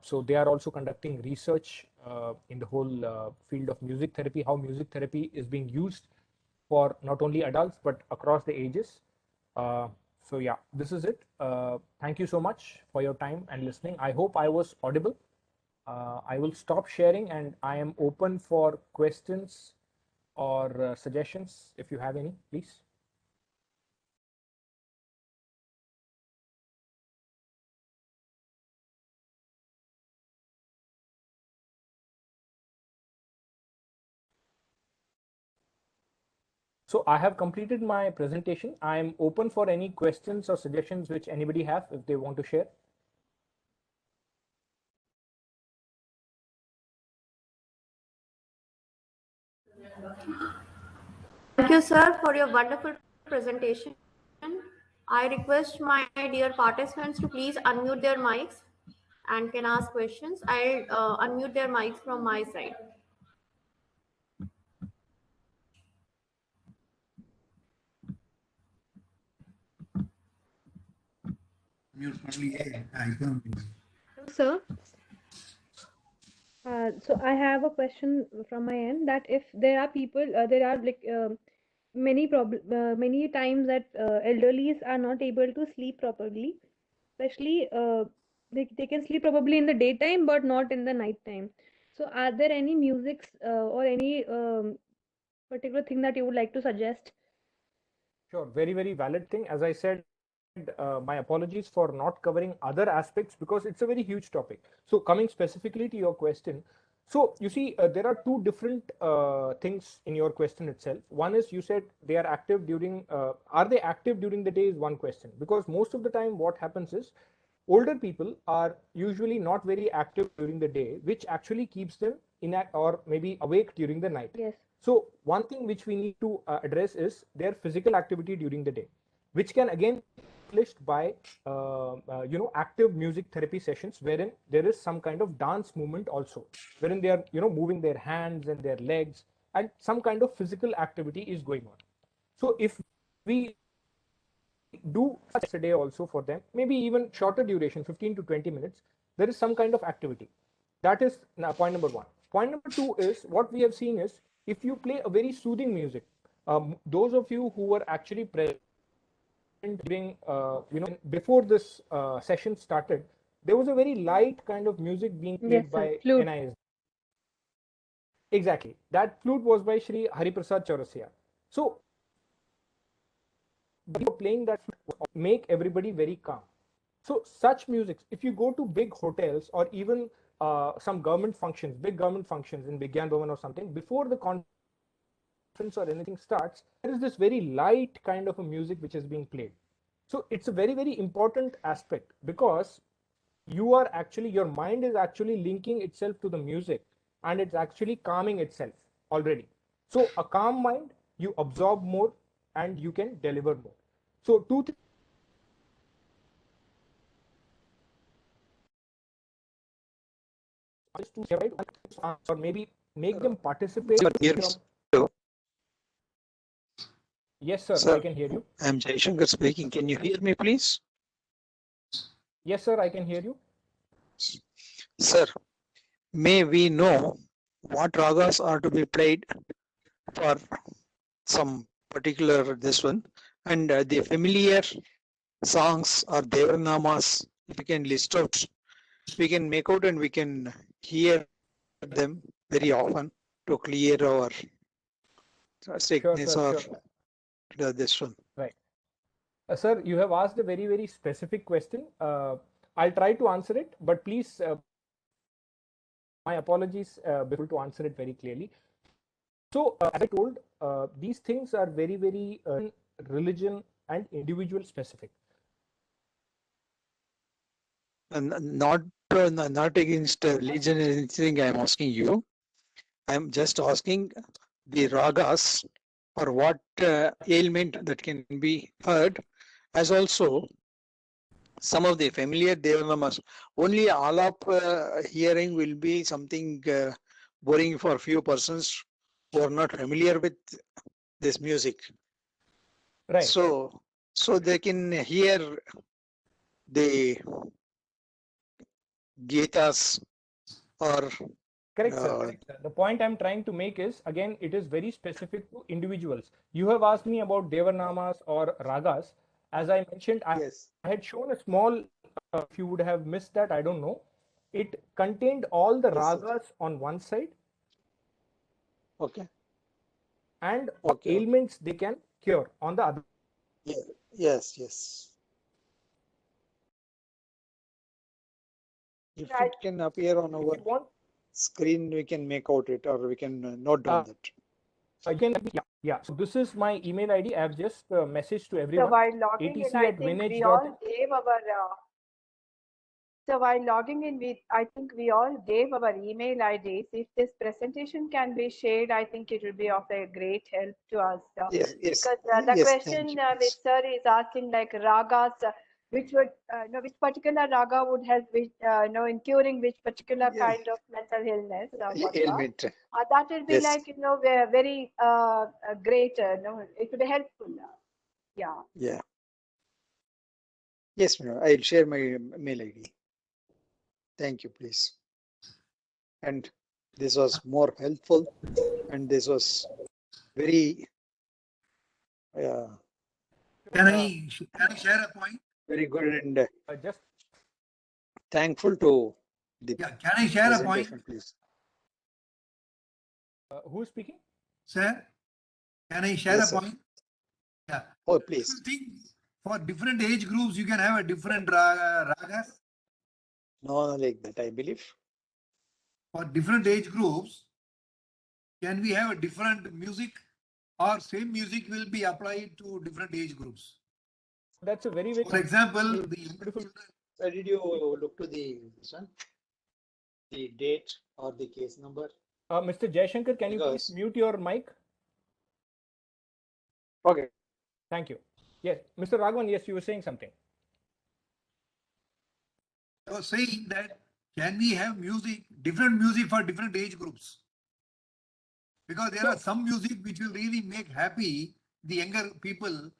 So they are also conducting research in the whole field of music therapy, how music therapy is being used for not only adults but across the ages. So yeah, this is it. Thank you so much for your time and listening. I hope I was audible. I will stop sharing and I am open for questions or suggestions if you have any, please. So I have completed my presentation. I am open for any questions or suggestions which anybody have if they want to share. Thank you, sir, for your wonderful presentation. I request my dear participants to please unmute their mics and can ask questions. I'll unmute their mics from my side. Hello, sir. So I have a question from my end that if there are people, there are like many times that elderlies are not able to sleep properly, especially they can sleep probably in the daytime but not in the night time. So are there any musics or any particular thing that you would like to suggest? Sure, very valid thing. As I said, my apologies for not covering other aspects because it's a very huge topic. So coming specifically to your question, so you see there are two different things in your question itself. One is you said they are active during, are they active during the day is one question, because most of the time what happens is older people are usually not very active during the day, which actually keeps them inactive or maybe awake during the night. Yes. So one thing which we need to address is their physical activity during the day, which can again be accomplished by active music therapy sessions wherein there is some kind of dance movement also, wherein they are moving their hands and their legs and some kind of physical activity is going on. So if we do such a day also for them, maybe even shorter duration, 15 to 20 minutes, there is some kind of activity. That is point number one. Point number two is what we have seen is if you play a very soothing music, those of you who were actually present during, before this session started, there was a very light kind of music being played by Flute. NISD. Exactly. That flute was by Shri Hariprasad Chaurasia. So playing that flute make everybody very calm. So such music, if you go to big hotels or even some government functions, big government functions in Vigyan Bhavan or something, before the conference or anything starts, there is this very light kind of a music which is being played. So it's a very important aspect because you are actually, your mind is actually linking itself to the music and it's actually calming itself already. So a calm mind, you absorb more and you can deliver more. So two things or maybe make them participate. Yes, sir, Sir, I can hear you. I'm Jaishankar speaking. Can you hear me, please? Yes, sir, I can hear you. Sir, may we know what ragas are to be played for some particular this one, and the familiar songs or devarnamas, if we can list out, we can make out and we can hear them very often to clear our sickness or Sure. this one. Right. Sir, you have asked a very, very specific question. I'll try to answer it, but please, my apologies before to answer it very clearly. So, as I told, these things are very, very religion and individual specific. And not against religion or anything. I'm asking you. I'm just asking the ragas or what ailment that can be heard, as also some of the familiar devanamas. Only alap hearing will be something boring for few persons who are not familiar with this music. Right. So they can hear the Gitas or Correct, sir. Correct, sir. The point I'm trying to make is, again, it is very specific to individuals. You have asked me about Devarnamas or Ragas. As I mentioned, I had shown a small, if you would have missed that, I don't know. It contained all the ragas on one side. Okay. And ailments they can cure on the other. Yes. If it can appear on our screen, we can make out it, or we can note down that. You can, yeah. So this is my email ID. I have just messaged to everyone. So while logging in, I think we all gave our. So while logging in, I think we all gave our email IDs. If this presentation can be shared, I think it will be of a great help to us. Yes. Because the question which sir is asking, like ragas, which would which particular raga would help with in curing which particular kind of mental illness ailment. That will be like very great. It would be helpful. Yeah. Yes, ma'am. I'll share my mail ID. Thank you, please. And this was more helpful, and this was very. Can I share a point? Very good, and just thankful to the. Yeah, can I share a point? Please. Who is speaking? Sir, can I share a point? Yeah. Oh, please. Do you think for different age groups you can have a different ragas? No, like that, I believe. For different age groups, can we have a different music, or same music will be applied to different age groups? That's a very, very. For example, the beautiful. Did you look to the date or the case number? Mr. Jaishankar, can you please mute your mic? Okay. Thank you. Yes, Mr. Raghavan, yes, you were saying something. I was saying that can we have different music for different age groups? Because there are some music which will really make happy the younger people.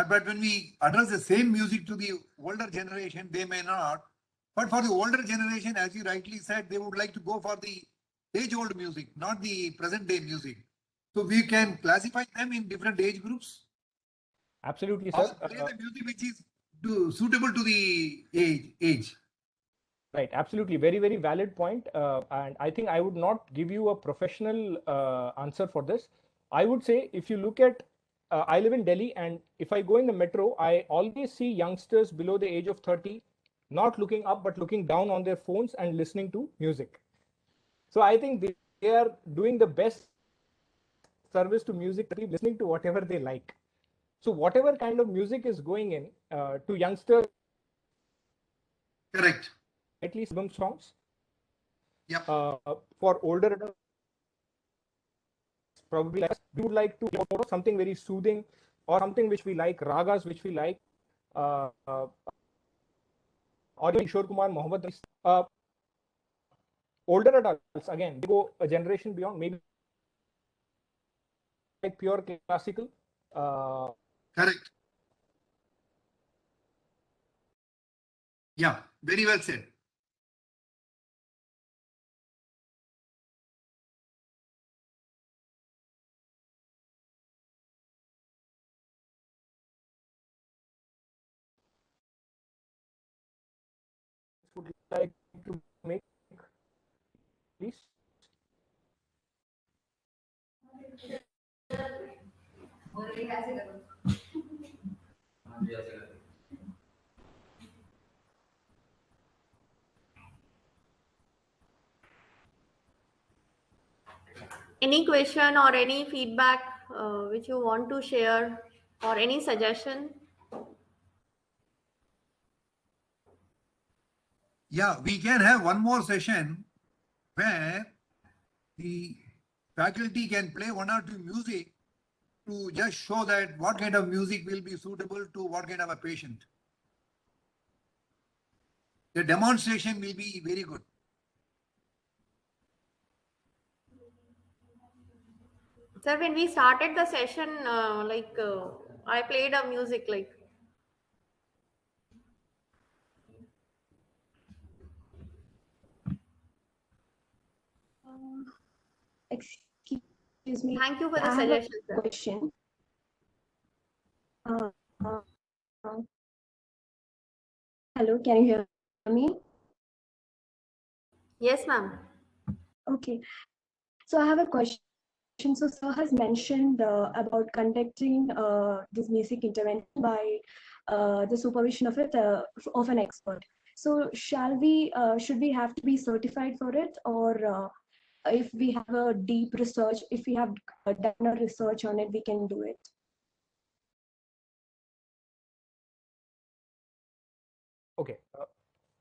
But when we address the same music to the older generation, they may not. But for the older generation, as you rightly said, they would like to go for the age-old music, not the present-day music. So we can classify them in different age groups. Absolutely, sir. Play the music which is suitable to the age. Right, absolutely. Very, very valid point. And I think I would not give you a professional answer for this. I would say if you look at, I live in Delhi, and if I go in the metro, I always see youngsters below the age of 30 not looking up, but looking down on their phones and listening to music. So I think they are doing the best service to music, listening to whatever they like. So whatever kind of music is going in to youngsters. Correct. At least album songs. Yep. For older adults, probably we would like to hear something very soothing or something which we like, ragas which we like, or Kishore Kumar, Mohammed. Older adults, again, they go a generation beyond, maybe like pure classical. Correct. Yeah, very well said. Would like to make, please? Any question or any feedback which you want to share or any suggestion? Yeah, we can have one more session where the faculty can play one or two music to just show that what kind of music will be suitable to what kind of a patient. The demonstration will be very good. Sir, when we started the session, I played a music like. Excuse me. Thank you for the I have a suggestion, sir. question. Uh, uh, Hello, can you hear me? Yes, ma'am. Okay. So I have a question. So sir has mentioned about conducting this music intervention by the supervision of an expert. So should we have to be certified for it, or if we have a deep research, if we have done a research on it, we can do it? Okay.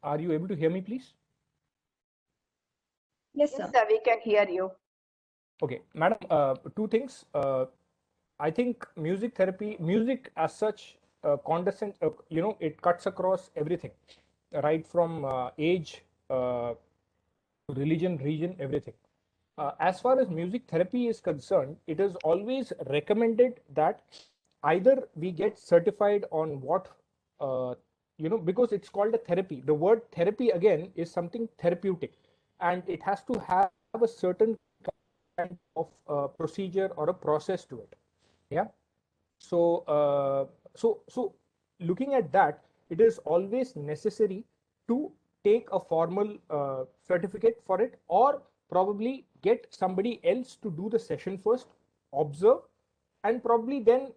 Are you able to hear me, please? Yes, Yes, sir. sir, we can hear you. Okay, madam, two things. I think music therapy, music as such, condescends, it cuts across everything, right from age, religion, region, everything. As far as music therapy is concerned, it is always recommended that either we get certified on what, because it's called a therapy. The word therapy again is something therapeutic, and it has to have a certain kind of procedure or a process to it. Yeah. So, so looking at that, it is always necessary to take a formal certificate for it, or probably get somebody else to do the session first, observe, and probably then,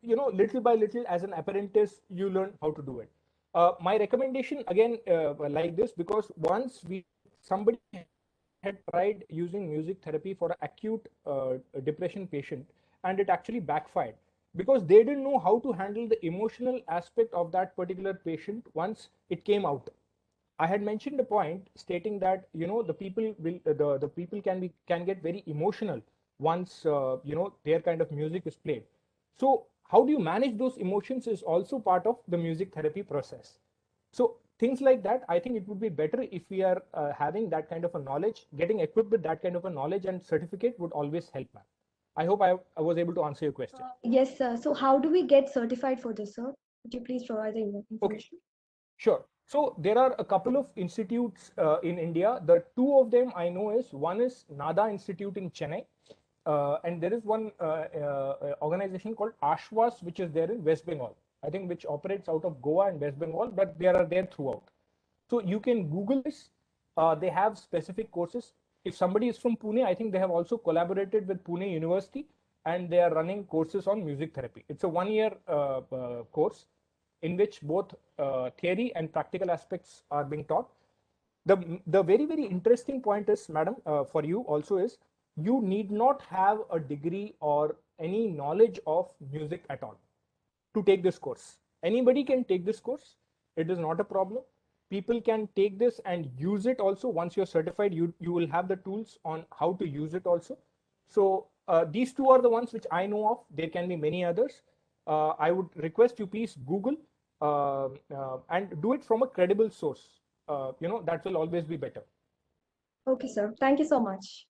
little by little, as an apprentice, you learn how to do it. My recommendation again, like this, because once somebody had tried using music therapy for an acute depression patient, and it actually backfired because they didn't know how to handle the emotional aspect of that particular patient once it came out. I had mentioned a point stating that the people will the people can get very emotional once their kind of music is played. So how do you manage those emotions is also part of the music therapy process. So things like that, I think it would be better if we are having that kind of a knowledge, getting equipped with that kind of a knowledge and certificate would always help, ma'am. I hope I was able to answer your question. Yes, sir. So how do we get certified for this, sir? Could you please provide the information? Sure. So there are a couple of institutes in India. The two of them I know is, one is NADA Institute in Chennai, and there is one organization called Ashwas, which is there in West Bengal, I think, which operates out of Goa and West Bengal, but they are there throughout. So you can Google this. They have specific courses. If somebody is from Pune, I think they have also collaborated with Pune University, and they are running courses on music therapy. It's a 1-year course in which both theory and practical aspects are being taught. The very, very interesting point is, madam, for you also is, you need not have a degree or any knowledge of music at all to take this course. Anybody can take this course. It is not a problem. People can take this and use it also. Once you're certified, you will have the tools on how to use it also. So these two are the ones which I know of. There can be many others. I would request you please Google and do it from a credible source. That will always be better. Okay, sir. Thank you so much.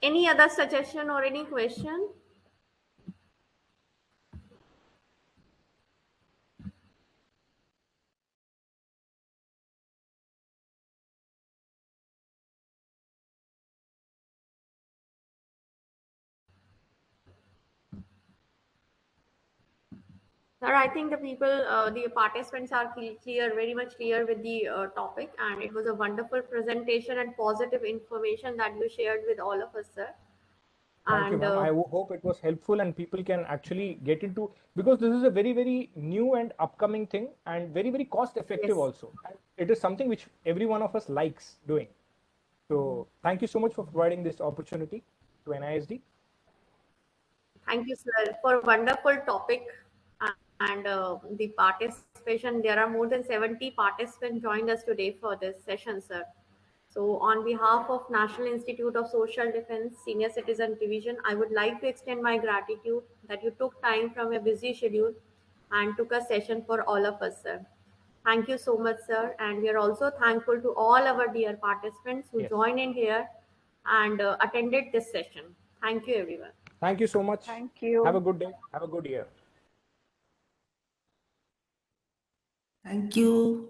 Any other suggestion or any question? Sir, I think the participants are clear, very much clear with the topic, and it was a wonderful presentation and positive information that you shared with all of us, sir. Thank you, And ma'am. I hope it was helpful and people can actually get into, because this is a very, very new and upcoming thing and very, very cost effective yes, also. And it is something which every one of us likes doing. So thank you so much for providing this opportunity to NISD. thank you, sir, for wonderful topic and the participation. There are more than 70 participants joined us today for this session, sir. So on behalf of National Institute of Social Defense Senior Citizen Division, I would like to extend my gratitude that you took time from your busy schedule and took a session for all of us, sir. Thank you so much, sir. And we are also thankful to all our dear participants who Yes. joined in here and attended this session. Thank you, everyone. Thank you so much. Thank you. Have a good day. Have a good year. Thank you.